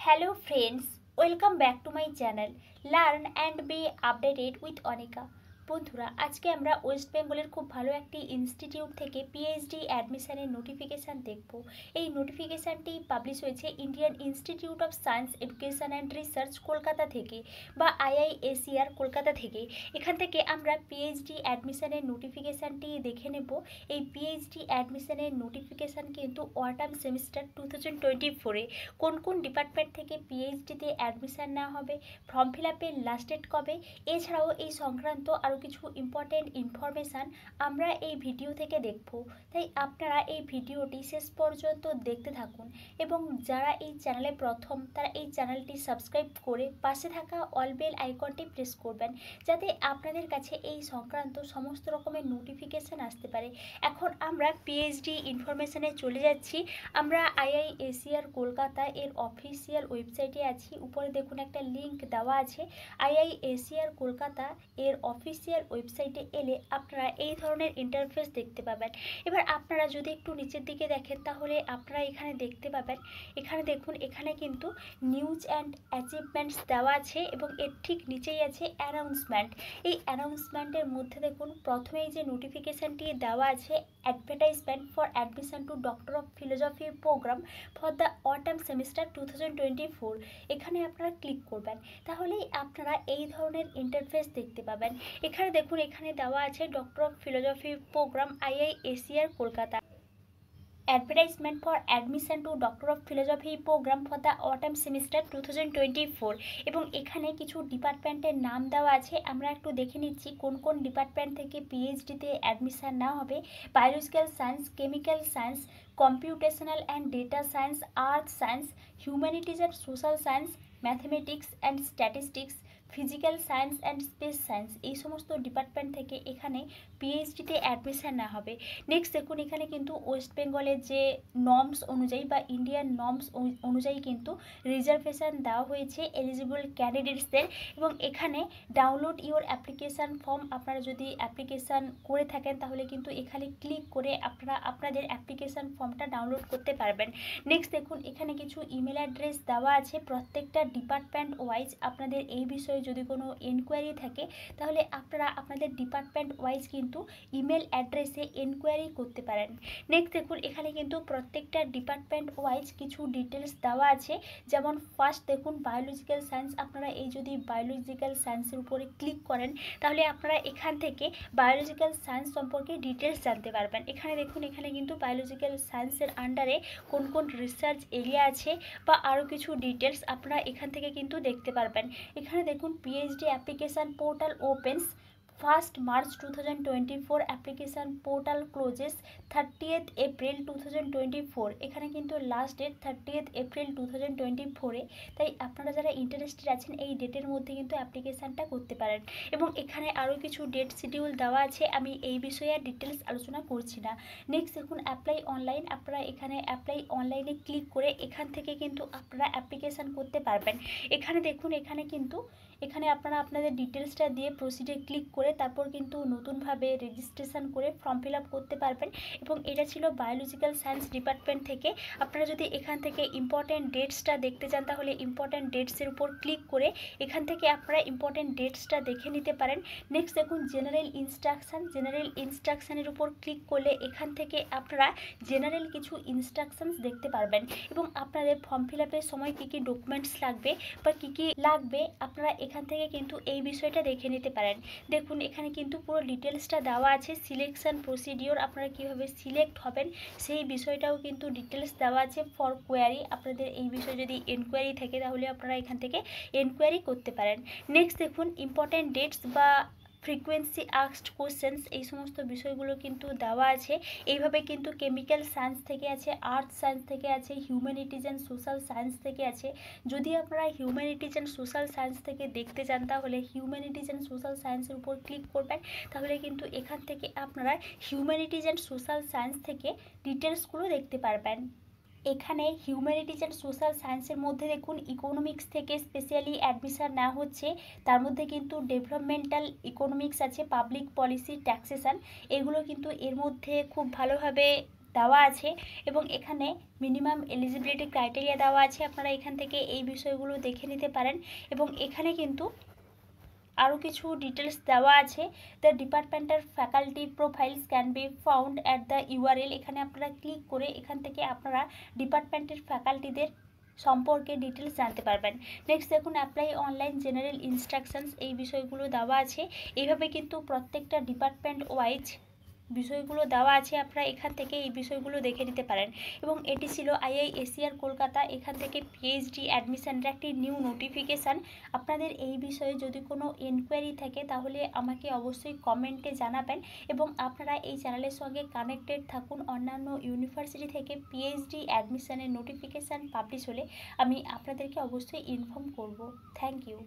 Hello friends, welcome back to my channel Learn and be updated with Anika। বন্ধুরা আজকে আমরা West বেঙ্গলের খুব ভালো একটি ইনস্টিটিউট থেকে পিএইচডি অ্যাডমিশনের নোটিফিকেশান দেখব। এই নোটিফিকেশানটি পাবলিশ হয়েছে Indian institute of science education and research Kolkata থেকে বা আইআইএসিআর কলকাতা থেকে। এখান থেকে আমরা পিএইচডি অ্যাডমিশনের নোটিফিকেশানটি দেখে নেব। এই পিএইচডি অ্যাডমিশনের নোটিফিকেশান কিন্তু অটাম সেমিস্টার 2024-এ কোন কোন ডিপার্টমেন্ট থেকে পিএইচডিতে অ্যাডমিশান নেওয়া হবে, ফর্ম ফিল আপের লাস্ট ডেট কবে, এছাড়াও এই সংক্রান্ত আরও কিছু ইম্পর্টেন্ট ইনফরমেশান আমরা এই ভিডিও থেকে দেখব। তাই আপনারা এই ভিডিওটি শেষ পর্যন্ত দেখতে থাকুন এবং যারা এই চ্যানেলে প্রথম তারা এই চ্যানেলটি সাবস্ক্রাইব করে পাশে থাকা অল বেল আইকনটি প্রেস করবেন, যাতে আপনাদের কাছে এই সংক্রান্ত সমস্ত রকমের নোটিফিকেশান আসতে পারে। এখন আমরা পিএইচডি ইনফরমেশানে চলে যাচ্ছি। আমরা আইআইএসিআর কলকাতা এর অফিসিয়াল ওয়েবসাইটে আছি। উপরে দেখুন একটা লিঙ্ক দেওয়া আছে। আইআইএসিআর কলকাতা এর অফিসিয়াল ওয়েবসাইটে এলে আপনারা এই ধরনের ইন্টারফেস দেখতে পাবেন। এবার আপনারা যদি একটু নিচের দিকে দেখেন তাহলে আপনারা এখানে দেখতে পাবেন, এখানে দেখুন, এখানে কিন্তু নিউজ অ্যান্ড অ্যাচিভমেন্টস দেওয়া আছে এবং এর ঠিক নিচেই আছে অ্যানাউন্সমেন্ট। এই অ্যানাউন্সমেন্টের মধ্যে দেখুন প্রথমেই যে নোটিফিকেশানটি দেওয়া আছে, advertisement for admission to doctor of philosophy programme for the autumn semester 2024। এখানে আপনারা ক্লিক করবেন, তাহলেই আপনারা এই ধরনের ইন্টারফেস দেখতে পাবেন। এখানে দেখুন, এখানে দেওয়া আছে doctor of philosophy programme IIACR Kolkata, advertisement for admission to doctor of philosophy programme for the autumn semester 2024। এবং এখানে কিছু ডিপার্টমেন্টের নাম দেওয়া আছে। আমরা একটু দেখে নিচ্ছি কোন কোন ডিপার্টমেন্ট থেকে পিএইচডিতে অ্যাডমিশন নেওয়া হবে। Biological science, chemical science, computational and data science, earth science, humanities and social science, mathematics and statistics, physical science and space science, এই সমস্ত ডিপার্টমেন্ট থেকে এখানে পিএইচডিতে অ্যাডমিশন নেওয়া হবে। নেক্সট দেখুন, এখানে কিন্তু ওয়েস্ট বেঙ্গলের যে নর্মস অনুযায়ী বা ইন্ডিয়ান নর্মস অনুযায়ী কিন্তু রিজার্ভেশন দেওয়া হয়েছে এলিজিবল ক্যান্ডিডেটসদের। এবং এখানে ডাউনলোড ইওর অ্যাপ্লিকেশান ফর্ম, আপনারা যদি অ্যাপ্লিকেশান করে থাকেন তাহলে কিন্তু এখানে ক্লিক করে আপনারা আপনাদের অ্যাপ্লিকেশান ফর্মটা ডাউনলোড করতে পারবেন। নেক্সট দেখুন, এখানে কিছু ইমেল অ্যাড্রেস দেওয়া আছে প্রত্যেকটা ডিপার্টমেন্ট ওয়াইজ। আপনাদের এই বিষয়ে যদি কোনো এনকোয়ারি থাকে তাহলে আপনারা আপনাদের ডিপার্টমেন্ট ওয়াইজ কিন্তু ইমেল অ্যাড্রেসে এনকোয়ারি করতে পারেন। নেক্সট দেখুন, এখানে কিন্তু প্রত্যেকটা ডিপার্টমেন্ট ওয়াইজ কিছু ডিটেলস দেওয়া আছে। যেমন ফার্স্ট দেখুন বায়োলজিক্যাল সায়েন্স, আপনারা এই যদি বায়োলজিক্যাল সায়েন্সের উপরে ক্লিক করেন তাহলে আপনারা এখান থেকে বায়োলজিক্যাল সায়েন্স সম্পর্কে ডিটেলস জানতে পারবেন। এখানে দেখুন, এখানে কিন্তু বায়োলজিক্যাল সায়েন্সের আন্ডারে কোন কোন রিসার্চ এরিয়া আছে বা আরও কিছু ডিটেলস আপনারা এখান থেকে কিন্তু দেখতে পারবেন। এখানে দেখুন PhD application portal opens 1 March 2024, application portal clauses 30th April 2024। এখানে কিন্তু লাস্ট ডেট 30th April 2024-এ। তাই আপনারা যারা ইন্টারেস্টেড আছেন এই ডেটের মধ্যে কিন্তু অ্যাপ্লিকেশানটা করতে পারেন। এবং এখানে আরও কিছু ডেট শিডিউল দেওয়া আছে, আমি এই বিষয়ে আর ডিটেলস আলোচনা করছি না। নেক্সট দেখুন অ্যাপ্লাই অনলাইন, আপনারা এখানে অ্যাপ্লাই অনলাইনে ক্লিক করে এখান থেকে কিন্তু আপনারা অ্যাপ্লিকেশান করতে পারবেন। এখানে দেখুন, এখানে আপনারা আপনাদের ডিটেলসটা দিয়ে প্রসিডে ক্লিক করে তারপর কিন্তু নতুনভাবে রেজিস্ট্রেশন করে ফর্ম ফিল আপ করতে পারবেন। এবং এটা ছিল বায়োলজিক্যাল সায়েন্স ডিপার্টমেন্ট থেকে। আপনারা যদি এখান থেকে ইম্পর্টেন্ট ডেটসটা দেখতে চান তাহলে ইম্পর্টেন্ট ডেটসের উপর ক্লিক করে এখান থেকে আপনারা ইম্পর্টেন্ট ডেটসটা দেখে নিতে পারেন। নেক্সট দেখুন জেনারেল ইনস্ট্রাকশানের উপর ক্লিক করলে এখান থেকে আপনারা জেনারেল কিছু ইনস্ট্রাকশানস দেখতে পারবেন এবং আপনাদের ফর্ম ফিল আপের সময় কী কী ডকুমেন্টস লাগবে বা কী লাগবে আপনারা এখান থেকে কিন্তু এই বিষয়টা দেখে নিতে পারেন। দেখুন এখানে কিন্তু পুরো ডিটেলসটা দেওয়া আছে। সিলেকশন প্রসিডিওর, আপনারা কীভাবে সিলেক্ট হবেন সেই বিষয়টাও কিন্তু ডিটেলস দেওয়া আছে। ফর কোয়ারি, আপনাদের এই বিষয়ে যদি এনকোয়ারি থাকে তাহলে আপনারা এখান থেকে এনকোয়ারি করতে পারেন। নেক্সট দেখুন ইম্পর্টেন্ট ডেটস বা ফ্রিকোয়েন্সি আস্কড কোশ্চেন্স, এই সমস্ত বিষয়গুলো কিন্তু দেওয়া আছে। এইভাবে কিন্তু কেমিক্যাল সায়েন্স থেকে আছে, আর্থ সায়েন্স থেকে আছে, হিউম্যানিটিজ অ্যান্ড সোশ্যাল সায়েন্স থেকে আছে। যদি আপনারা হিউম্যানিটিজ অ্যান্ড সোশ্যাল সায়েন্স থেকে দেখতে চান তাহলে হিউম্যানিটিজ অ্যান্ড সোশ্যাল সায়েন্সের উপর ক্লিক করবেন, তাহলে কিন্তু এখান থেকে আপনারা হিউম্যানিটিজ অ্যান্ড সোশ্যাল সায়েন্স থেকে ডিটেলসগুলো দেখতে পারবেন। এখানে হিউম্যানিটিজ অ্যান্ড সোশ্যাল সায়েন্সের মধ্যে দেখুন ইকোনমিক্স থেকে স্পেশালি অ্যাডমিশন নেওয়া হচ্ছে। তার মধ্যে কিন্তু ডেভেলপমেন্টাল ইকোনমিক্স আছে, পাবলিক পলিসি, ট্যাক্সেশন, এগুলো কিন্তু এর মধ্যে খুব ভালোভাবে দেওয়া আছে এবং এখানে মিনিমাম এলিজিবিলিটি ক্রাইটেরিয়া দেওয়া আছে। আপনারা এখান থেকে এই বিষয়গুলো দেখে নিতে পারেন এবং এখানে কিন্তু আরও কিছু ডিটেলস দেওয়া আছে। The departmental faculty profiles can be found at the URL. এখানে আপনারা ক্লিক করে এখান থেকে আপনারা ডিপার্টমেন্টের ফ্যাকাল্টিদের সম্পর্কে ডিটেলস জানতে পারবেন। নেক্সট দেখুন অ্যাপ্লাই অনলাইন জেনারেল ইনস্ট্রাকশনস, এই বিষয়গুলো দেওয়া আছে। এইভাবে কিন্তু প্রত্যেকটা ডিপার্টমেন্ট ওয়াইজ বিষয়গুলো দেওয়া আছে, আপনারা এখান থেকে এই বিষয়গুলো দেখে নিতে পারেন। এবং এটি ছিল আইআইএসইআর কলকাতা এখান থেকে পিএইচডি অ্যাডমিশনের একটি নিউ নোটিফিকেশান। আপনাদের এই বিষয়ে যদি কোনো এনকোয়ারি থাকে তাহলে আমাকে অবশ্যই কমেন্টে জানাবেন এবং আপনারা এই চ্যানেলের সঙ্গে কানেক্টেড থাকুন। অন্যান্য ইউনিভার্সিটি থেকে পিএইচডি অ্যাডমিশনের নোটিফিকেশান পাবলিশ হলে আমি আপনাদেরকে অবশ্যই ইনফর্ম করব। Thank you.